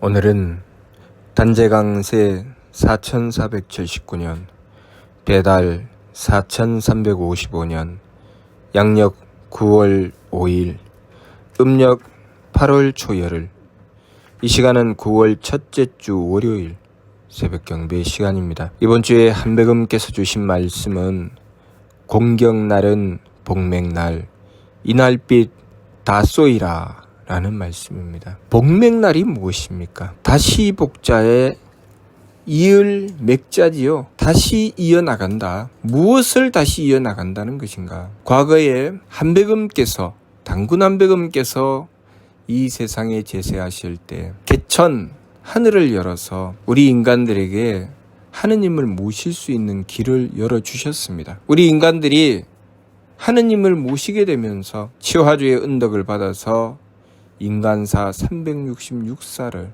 오늘은 단제강세 4479년, 배달 4355년, 양력 9월 5일, 음력 8월 초열흘, 이 시간은 9월 첫째 주 월요일 새벽 경배 시간입니다. 이번 주에 한백음께서 주신 말씀은 공경날은 복맥날, 이날빛 다 쏘이라 라는 말씀입니다. 복맥날이 무엇입니까? 다시 복자에 이을 맥자지요. 다시 이어나간다. 무엇을 다시 이어나간다는 것인가? 과거에 한백음께서, 당군 한백음께서 이 세상에 제세하실 때 개천, 하늘을 열어서 우리 인간들에게 하느님을 모실 수 있는 길을 열어주셨습니다. 우리 인간들이 하느님을 모시게 되면서 치화주의 은덕을 받아서 인간사 366사를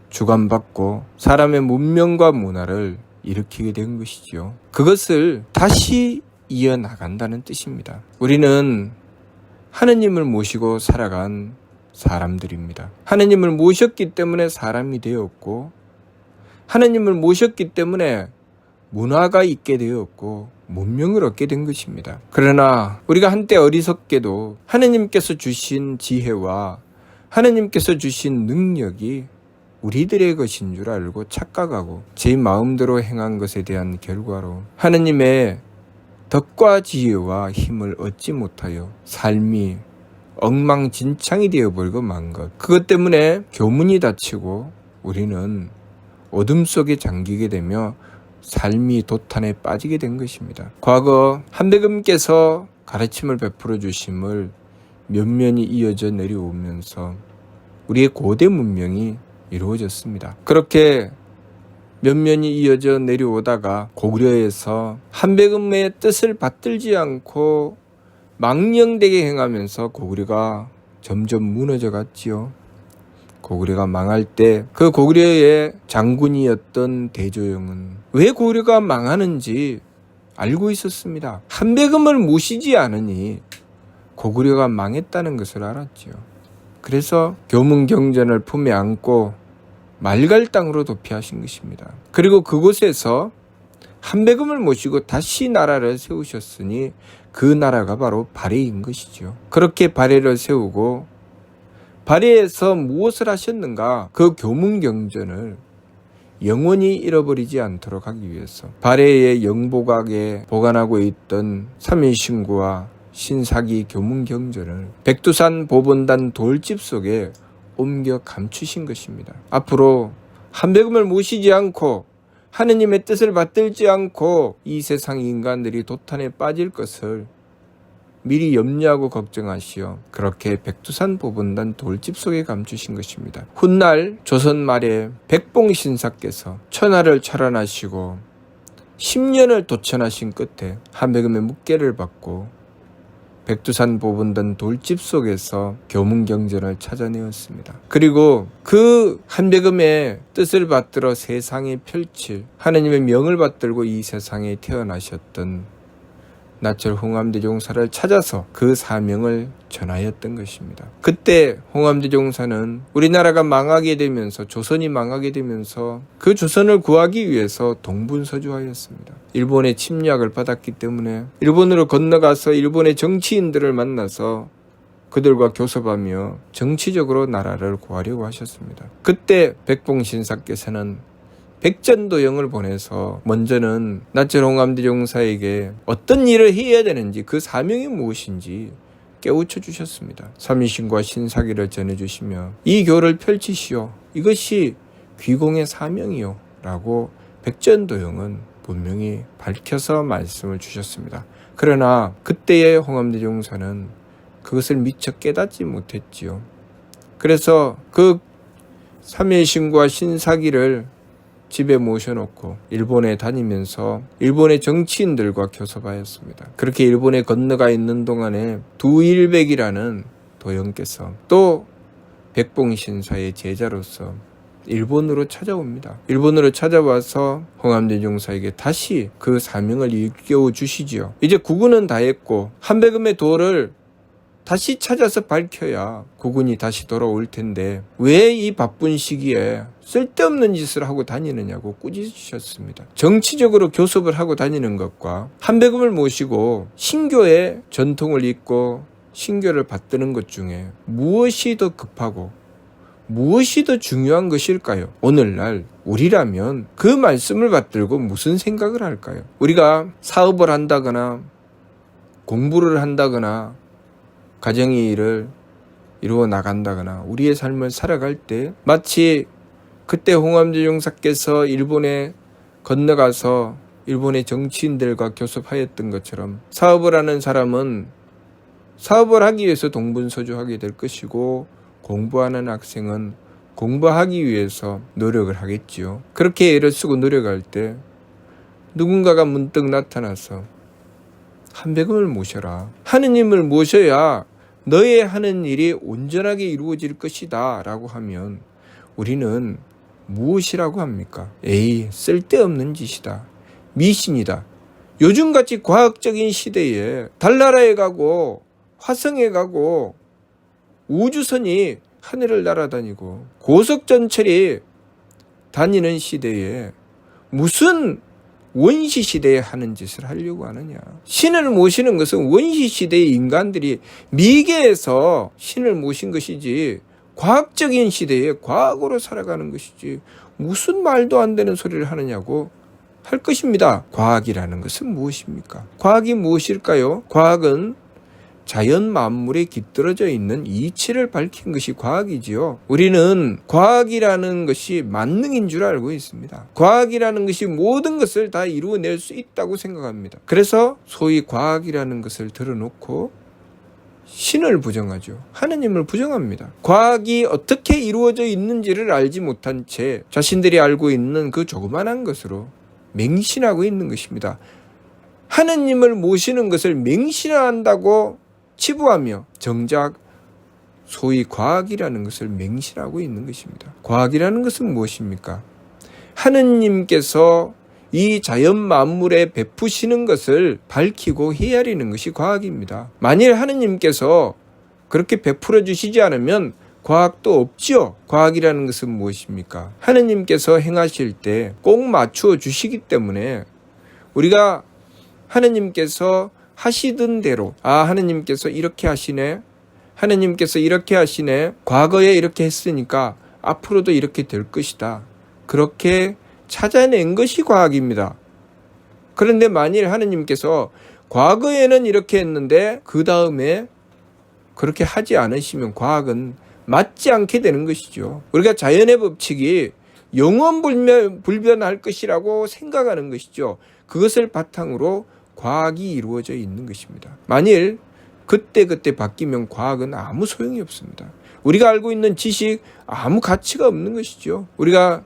주관받고 사람의 문명과 문화를 일으키게 된 것이죠. 그것을 다시 이어나간다는 뜻입니다. 우리는 하느님을 모시고 살아간 사람들입니다. 하느님을 모셨기 때문에 사람이 되었고, 하느님을 모셨기 때문에 문화가 있게 되었고 문명을 얻게 된 것입니다. 그러나 우리가 한때 어리석게도 하느님께서 주신 지혜와 하느님께서 주신 능력이 우리들의 것인 줄 알고 착각하고 제 마음대로 행한 것에 대한 결과로 하느님의 덕과 지혜와 힘을 얻지 못하여 삶이 엉망진창이 되어버리고 만 것. 그것 때문에 교문이 닫히고 우리는 어둠 속에 잠기게 되며 삶이 도탄에 빠지게 된 것입니다. 과거 한백음께서 가르침을 베풀어 주심을 면면이 이어져 내려오면서 우리의 고대 문명이 이루어졌습니다. 그렇게 면면이 이어져 내려오다가 고구려에서 한백음의 뜻을 받들지 않고 망령되게 행하면서 고구려가 점점 무너져 갔지요. 고구려가 망할 때 그 고구려의 장군이었던 대조영은 왜 고구려가 망하는지 알고 있었습니다. 한백음을 모시지 않으니 고구려가 망했다는 것을 알았지요. 그래서 교문경전을 품에 안고 말갈 땅으로 도피하신 것입니다. 그리고 그곳에서 한백음을 모시고 다시 나라를 세우셨으니 그 나라가 바로 발해인 것이죠. 그렇게 발해를 세우고 발해에서 무엇을 하셨는가? 그 교문경전을 영원히 잃어버리지 않도록 하기 위해서 발해의 영보각에 보관하고 있던 삼인신구와 신사기 교문경전을 백두산 보본단 돌집 속에 옮겨 감추신 것입니다. 앞으로 한백음을 모시지 않고 하느님의 뜻을 받들지 않고 이 세상 인간들이 도탄에 빠질 것을 미리 염려하고 걱정하시어 그렇게 백두산 보본단 돌집 속에 감추신 것입니다. 훗날 조선 말에 백봉신사께서 천하를 철환하시고 10년을 도천하신 끝에 한백음의 묵계를 받고 백두산 보본단 돌집 속에서 교문경전을 찾아내었습니다. 그리고 그 한백음의 뜻을 받들어 세상에 펼칠 하느님의 명을 받들고 이 세상에 태어나셨던 나철 홍암대종사를 찾아서 그 사명을 전하였던 것입니다. 그때 홍암대종사는 우리나라가 망하게 되면서 조선이 망하게 되면서 그 조선을 구하기 위해서 동분서주하였습니다. 일본의 침략을 받았기 때문에 일본으로 건너가서 일본의 정치인들을 만나서 그들과 교섭하며 정치적으로 나라를 구하려고 하셨습니다. 그때 백봉신사께서는 백전도영을 보내서 먼저는 나철 홍암대종사에게 어떤 일을 해야 되는지 그 사명이 무엇인지 깨우쳐 주셨습니다. 삼인신과 신사기를 전해주시며 이 교를 펼치시오. 이것이 귀공의 사명이요 라고 백전도영은 분명히 밝혀서 말씀을 주셨습니다. 그러나 그때의 홍암대종사는 그것을 미처 깨닫지 못했지요. 그래서 그 삼인신과 신사기를 집에 모셔놓고 일본에 다니면서 일본의 정치인들과 교섭하였습니다. 그렇게 일본에 건너가 있는 동안에 두일백이라는 도영께서 또 백봉신사의 제자로서 일본으로 찾아옵니다. 일본으로 찾아와서 홍암대종사에게 다시 그 사명을 일깨워 주시지요. 이제 구군은 다 했고 한백음의 도를 다시 찾아서 밝혀야 국운이 다시 돌아올 텐데 왜 이 바쁜 시기에 쓸데없는 짓을 하고 다니느냐고 꾸짖으셨습니다. 정치적으로 교섭을 하고 다니는 것과 한백음을 모시고 신교의 전통을 잇고 신교를 받드는 것 중에 무엇이 더 급하고 무엇이 더 중요한 것일까요? 오늘날 우리라면 그 말씀을 받들고 무슨 생각을 할까요? 우리가 사업을 한다거나 공부를 한다거나 가정의 일을 이루어 나간다거나 우리의 삶을 살아갈 때 마치 그때 홍암주 용사께서 일본에 건너가서 일본의 정치인들과 교섭하였던 것처럼 사업을 하는 사람은 사업을 하기 위해서 동분서주하게 될 것이고 공부하는 학생은 공부하기 위해서 노력을 하겠지요. 그렇게 애를 쓰고 노력할 때 누군가가 문득 나타나서 한백음을 모셔라. 하느님을 모셔야 너의 하는 일이 온전하게 이루어질 것이다 라고 하면 우리는 무엇이라고 합니까? 에이, 쓸데없는 짓이다. 미신이다. 요즘같이 과학적인 시대에 달나라에 가고 화성에 가고 우주선이 하늘을 날아다니고 고속전철이 다니는 시대에 무슨 원시시대에 하는 짓을 하려고 하느냐. 신을 모시는 것은 원시시대의 인간들이 미개해서 신을 모신 것이지 과학적인 시대에 과학으로 살아가는 것이지 무슨 말도 안 되는 소리를 하느냐고 할 것입니다. 과학이라는 것은 무엇입니까? 과학이 무엇일까요? 과학은 자연 만물에 깃들어져 있는 이치를 밝힌 것이 과학이지요. 우리는 과학이라는 것이 만능인 줄 알고 있습니다. 과학이라는 것이 모든 것을 다 이루어낼 수 있다고 생각합니다. 그래서 소위 과학이라는 것을 들어놓고 신을 부정하죠. 하느님을 부정합니다. 과학이 어떻게 이루어져 있는지를 알지 못한 채 자신들이 알고 있는 그 조그만한 것으로 맹신하고 있는 것입니다. 하느님을 모시는 것을 맹신한다고 치부하며 정작 소위 과학이라는 것을 맹신하고 있는 것입니다. 과학이라는 것은 무엇입니까? 하느님께서 이 자연 만물에 베푸시는 것을 밝히고 헤아리는 것이 과학입니다. 만일 하느님께서 그렇게 베풀어 주시지 않으면 과학도 없지요. 과학이라는 것은 무엇입니까? 하느님께서 행하실 때 꼭 맞추어 주시기 때문에 우리가 하느님께서 하시던 대로 하느님께서 이렇게 하시네. 하느님께서 이렇게 하시네. 과거에 이렇게 했으니까 앞으로도 이렇게 될 것이다. 그렇게 찾아낸 것이 과학입니다. 그런데 만일 하느님께서 과거에는 이렇게 했는데 그 다음에 그렇게 하지 않으시면 과학은 맞지 않게 되는 것이죠. 우리가 자연의 법칙이 영원 불변할 것이라고 생각하는 것이죠. 그것을 바탕으로 과학이 이루어져 있는 것입니다. 만일 그때그때 바뀌면 과학은 아무 소용이 없습니다. 우리가 알고 있는 지식 아무 가치가 없는 것이죠. 우리가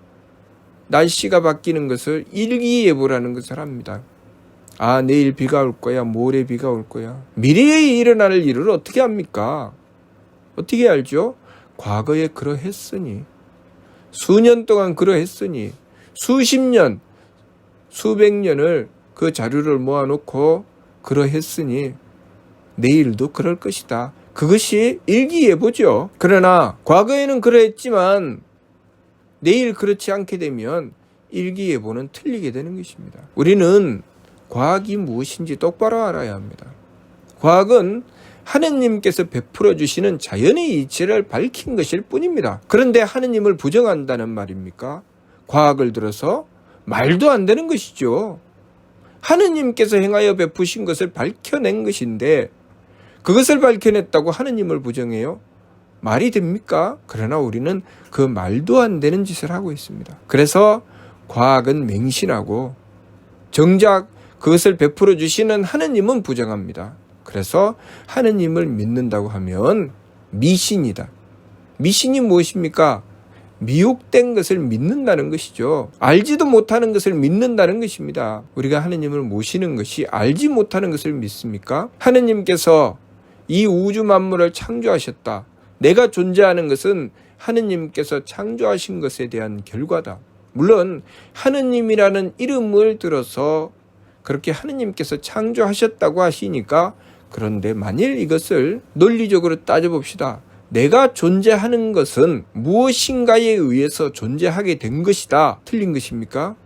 날씨가 바뀌는 것을 일기예보라는 것을 합니다. 내일 비가 올 거야. 모레 비가 올 거야. 미래에 일어날 일을 어떻게 합니까? 어떻게 알죠? 과거에 그러했으니, 수년 동안 그러했으니, 수십 년, 수백 년을 그 자료를 모아놓고 그러했으니 내일도 그럴 것이다. 그것이 일기예보죠. 그러나 과거에는 그러했지만 내일 그렇지 않게 되면 일기예보는 틀리게 되는 것입니다. 우리는 과학이 무엇인지 똑바로 알아야 합니다. 과학은 하느님께서 베풀어 주시는 자연의 이치를 밝힌 것일 뿐입니다. 그런데 하느님을 부정한다는 말입니까? 과학을 들어서 말도 안 되는 것이죠. 하느님께서 행하여 베푸신 것을 밝혀낸 것인데 그것을 밝혀냈다고 하느님을 부정해요? 말이 됩니까? 그러나 우리는 그 말도 안 되는 짓을 하고 있습니다. 그래서 과학은 맹신하고 정작 그것을 베풀어 주시는 하느님은 부정합니다. 그래서 하느님을 믿는다고 하면 미신이다. 미신이 무엇입니까? 미혹된 것을 믿는다는 것이죠. 알지도 못하는 것을 믿는다는 것입니다. 우리가 하느님을 모시는 것이 알지 못하는 것을 믿습니까? 하느님께서 이 우주 만물을 창조하셨다. 내가 존재하는 것은 하느님께서 창조하신 것에 대한 결과다. 물론 하느님이라는 이름을 들어서 그렇게 하느님께서 창조하셨다고 하시니까 그런데 만일 이것을 논리적으로 따져봅시다. 내가 존재하는 것은 무엇인가에 의해서 존재하게 된 것이다. 틀린 것입니까?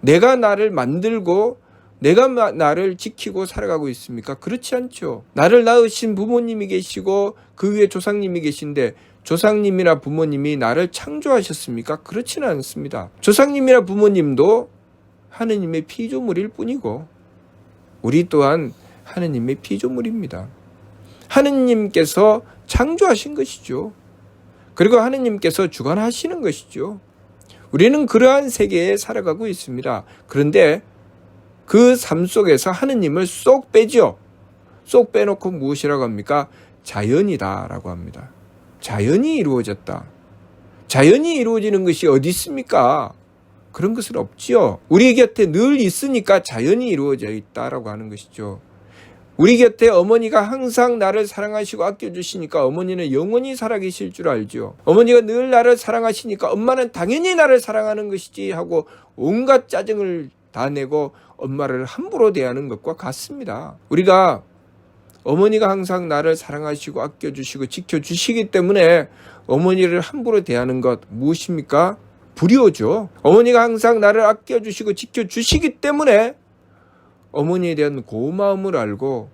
내가 나를 만들고 내가 나를 지키고 살아가고 있습니까? 그렇지 않죠. 나를 낳으신 부모님이 계시고 그 위에 조상님이 계신데 조상님이나 부모님이 나를 창조하셨습니까? 그렇지는 않습니다. 조상님이나 부모님도 하느님의 피조물일 뿐이고 우리 또한 하느님의 피조물입니다. 하느님께서 창조하신 것이죠. 그리고 하느님께서 주관하시는 것이죠. 우리는 그러한 세계에 살아가고 있습니다. 그런데 그 삶 속에서 하느님을 쏙 빼죠. 쏙 빼놓고 무엇이라고 합니까? 자연이다라고 합니다. 자연이 이루어졌다. 자연이 이루어지는 것이 어디 있습니까? 그런 것은 없지요. 우리 곁에 늘 있으니까 자연이 이루어져 있다라고 하는 것이죠. 우리 곁에 어머니가 항상 나를 사랑하시고 아껴주시니까 어머니는 영원히 살아계실 줄 알죠. 어머니가 늘 나를 사랑하시니까 엄마는 당연히 나를 사랑하는 것이지 하고 온갖 짜증을 다 내고 엄마를 함부로 대하는 것과 같습니다. 우리가 어머니가 항상 나를 사랑하시고 아껴주시고 지켜주시기 때문에 어머니를 함부로 대하는 것 무엇입니까? 불효죠. 어머니가 항상 나를 아껴주시고 지켜주시기 때문에 어머니에 대한 고마움을 알고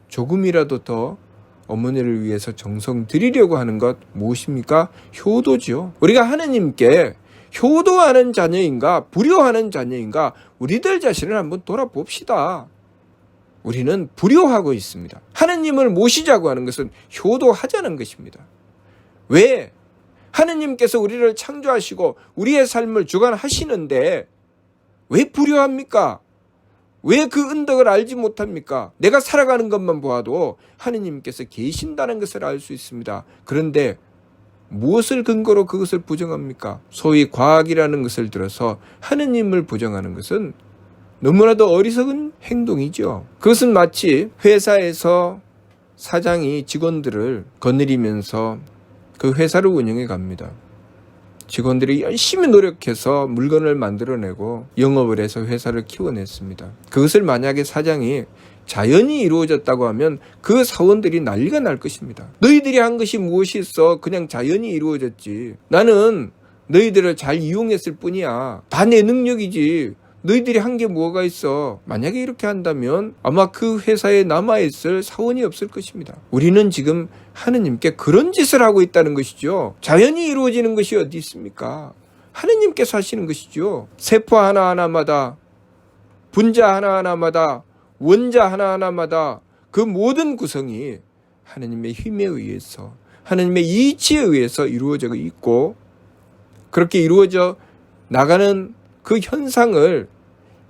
조금이라도 더 어머니를 위해서 정성 들이려고 하는 것 무엇입니까? 효도죠. 우리가 하느님께 효도하는 자녀인가 불효하는 자녀인가 우리들 자신을 한번 돌아봅시다. 우리는 불효하고 있습니다. 하느님을 모시자고 하는 것은 효도하자는 것입니다. 왜? 하느님께서 우리를 창조하시고 우리의 삶을 주관하시는데 왜 불효합니까? 왜 그 은덕을 알지 못합니까? 내가 살아가는 것만 보아도 하느님께서 계신다는 것을 알 수 있습니다. 그런데 무엇을 근거로 그것을 부정합니까? 소위 과학이라는 것을 들어서 하느님을 부정하는 것은 너무나도 어리석은 행동이죠. 그것은 마치 회사에서 사장이 직원들을 거느리면서 그 회사를 운영해 갑니다. 직원들이 열심히 노력해서 물건을 만들어내고 영업을 해서 회사를 키워냈습니다. 그것을 만약에 사장이 자연이 이루어졌다고 하면 그 사원들이 난리가 날 것입니다. 너희들이 한 것이 무엇이 있어? 그냥 자연이 이루어졌지. 나는 너희들을 잘 이용했을 뿐이야. 다 내 능력이지. 너희들이 한 게 뭐가 있어? 만약에 이렇게 한다면 아마 그 회사에 남아있을 사원이 없을 것입니다. 우리는 지금 하느님께 그런 짓을 하고 있다는 것이죠. 자연이 이루어지는 것이 어디 있습니까? 하느님께서 하시는 것이죠. 세포 하나하나마다 분자 하나하나마다 원자 하나하나마다 그 모든 구성이 하느님의 힘에 의해서 하느님의 이치에 의해서 이루어져 있고 그렇게 이루어져 나가는 그 현상을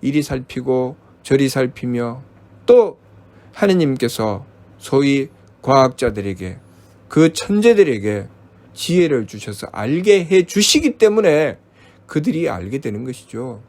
이리 살피고 저리 살피며 또 하느님께서 소위 과학자들에게 그 천재들에게 지혜를 주셔서 알게 해 주시기 때문에 그들이 알게 되는 것이죠.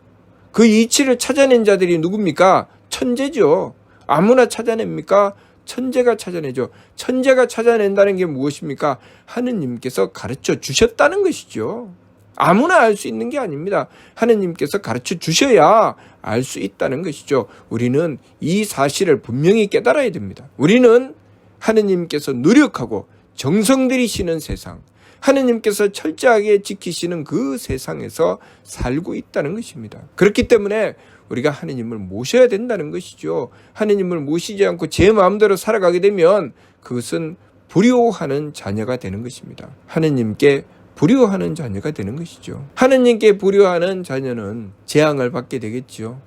그 이치를 찾아낸 자들이 누굽니까? 천재죠. 아무나 찾아냅니까? 천재가 찾아내죠. 천재가 찾아낸다는 게 무엇입니까? 하느님께서 가르쳐 주셨다는 것이죠. 아무나 알 수 있는 게 아닙니다. 하느님께서 가르쳐 주셔야 알 수 있다는 것이죠. 우리는 이 사실을 분명히 깨달아야 됩니다. 우리는 하느님께서 노력하고 정성 들이시는 세상, 하느님께서 철저하게 지키시는 그 세상에서 살고 있다는 것입니다. 그렇기 때문에 우리가 하느님을 모셔야 된다는 것이죠. 하느님을 모시지 않고 제 마음대로 살아가게 되면 그것은 불효하는 자녀가 되는 것입니다. 하느님께 불효하는 자녀가 되는 것이죠. 하느님께 불효하는 자녀는 재앙을 받게 되겠죠.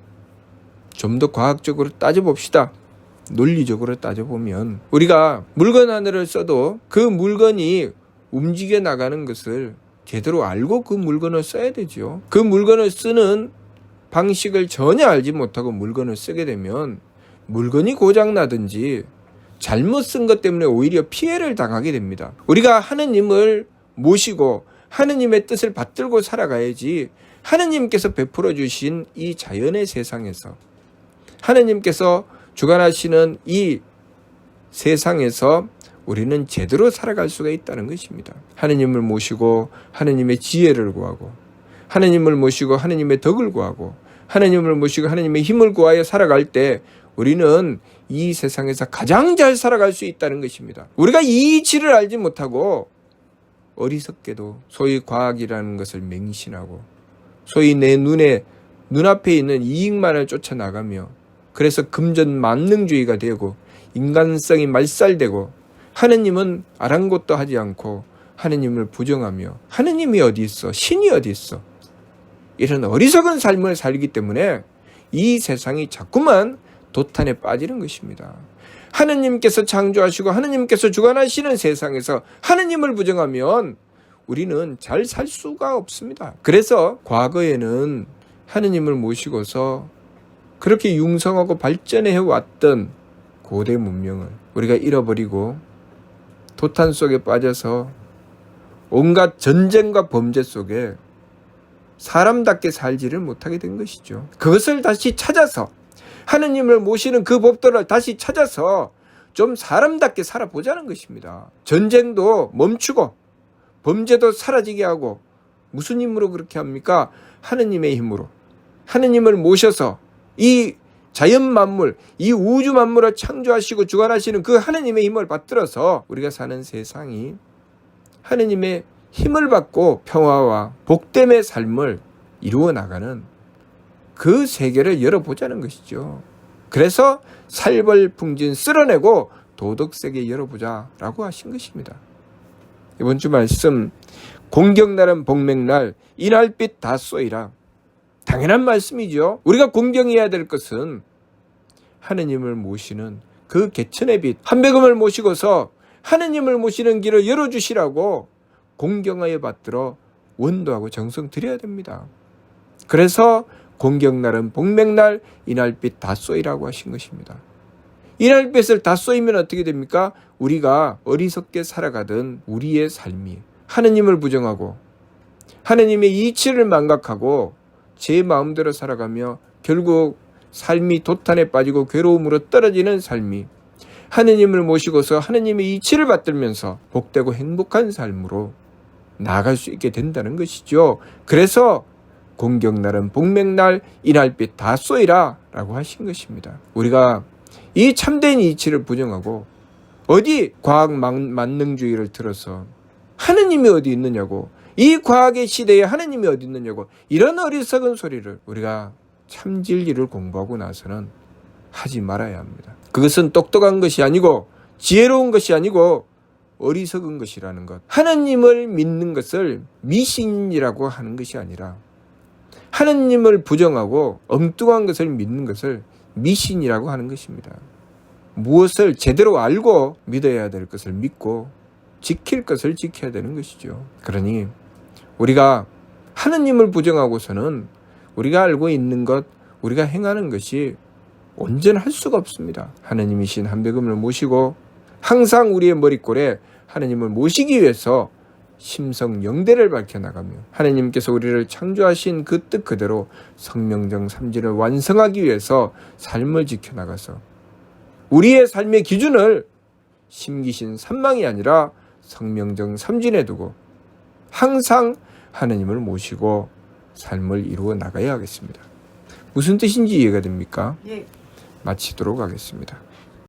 좀 더 과학적으로 따져봅시다. 논리적으로 따져보면 우리가 물건 하나를 써도 그 물건이 움직여 나가는 것을 제대로 알고 그 물건을 써야 되죠. 그 물건을 쓰는 방식을 전혀 알지 못하고 물건을 쓰게 되면 물건이 고장나든지 잘못 쓴 것 때문에 오히려 피해를 당하게 됩니다. 우리가 하느님을 모시고 하느님의 뜻을 받들고 살아가야지 하느님께서 베풀어 주신 이 자연의 세상에서 하느님께서 주관하시는 이 세상에서 우리는 제대로 살아갈 수가 있다는 것입니다. 하느님을 모시고 하느님의 지혜를 구하고 하느님을 모시고 하느님의 덕을 구하고 하느님을 모시고 하느님의 힘을 구하여 살아갈 때 우리는 이 세상에서 가장 잘 살아갈 수 있다는 것입니다. 우리가 이 이치를 알지 못하고 어리석게도 소위 과학이라는 것을 맹신하고 소위 내 눈앞에 있는 이익만을 쫓아나가며 그래서 금전만능주의가 되고 인간성이 말살되고 하느님은 아랑곳도 하지 않고 하느님을 부정하며 하느님이 어디 있어? 신이 어디 있어? 이런 어리석은 삶을 살기 때문에 이 세상이 자꾸만 도탄에 빠지는 것입니다. 하느님께서 창조하시고 하느님께서 주관하시는 세상에서 하느님을 부정하면 우리는 잘 살 수가 없습니다. 그래서 과거에는 하느님을 모시고서 그렇게 융성하고 발전해 왔던 고대 문명을 우리가 잃어버리고 도탄 속에 빠져서 온갖 전쟁과 범죄 속에 사람답게 살지를 못하게 된 것이죠. 그것을 다시 찾아서 하느님을 모시는 그 법도를 다시 찾아서 좀 사람답게 살아보자는 것입니다. 전쟁도 멈추고 범죄도 사라지게 하고 무슨 힘으로 그렇게 합니까? 하느님의 힘으로. 하느님을 모셔서 이 자연 만물, 이 우주 만물을 창조하시고 주관하시는 그 하느님의 힘을 받들어서 우리가 사는 세상이 하느님의 힘을 받고 평화와 복됨의 삶을 이루어 나가는 그 세계를 열어보자는 것이죠. 그래서 살벌풍진 쓸어내고 도덕세계 열어보자라고 하신 것입니다. 이번 주 말씀, 공경날은 복맥날 이날빛 다 쏘이라. 당연한 말씀이죠. 우리가 공경해야 될 것은 하느님을 모시는 그 개천의 빛, 한백음을 모시고서 하느님을 모시는 길을 열어주시라고 공경하여 받들어 원도하고 정성 드려야 됩니다. 그래서 공경날은 복맥날 이날빛 다 쏘이라고 하신 것입니다. 이날빛을 다 쏘이면 어떻게 됩니까? 우리가 어리석게 살아가던 우리의 삶이 하느님을 부정하고 하느님의 이치를 망각하고 제 마음대로 살아가며 결국 삶이 도탄에 빠지고 괴로움으로 떨어지는 삶이 하느님을 모시고서 하느님의 이치를 받들면서 복되고 행복한 삶으로 나아갈 수 있게 된다는 것이죠. 그래서 공경날은 복맥날 이날빛 다 쏘이라 라고 하신 것입니다. 우리가 이 참된 이치를 부정하고 어디 과학 만능주의를 들어서 하느님이 어디 있느냐고, 이 과학의 시대에 하느님이 어디 있느냐고, 이런 어리석은 소리를 우리가 참 진리를 공부하고 나서는 하지 말아야 합니다. 그것은 똑똑한 것이 아니고 지혜로운 것이 아니고 어리석은 것이라는 것. 하느님을 믿는 것을 미신이라고 하는 것이 아니라 하느님을 부정하고 엉뚱한 것을 믿는 것을 미신이라고 하는 것입니다. 무엇을 제대로 알고 믿어야 될 것을 믿고 지킬 것을 지켜야 되는 것이죠. 그러니 우리가 하느님을 부정하고서는 우리가 알고 있는 것, 우리가 행하는 것이 온전할 수가 없습니다. 하느님이신 한백음을 모시고 항상 우리의 머릿골에 하느님을 모시기 위해서 심성영대를 밝혀나가며 하느님께서 우리를 창조하신 그 뜻 그대로 성명정 삼진을 완성하기 위해서 삶을 지켜나가서 우리의 삶의 기준을 심기신 삼망이 아니라 성명정 삼진에 두고 항상 하느님을 모시고 삶을 이루어 나가야 하겠습니다. 무슨 뜻인지 이해가 됩니까? 예. 마치도록 하겠습니다.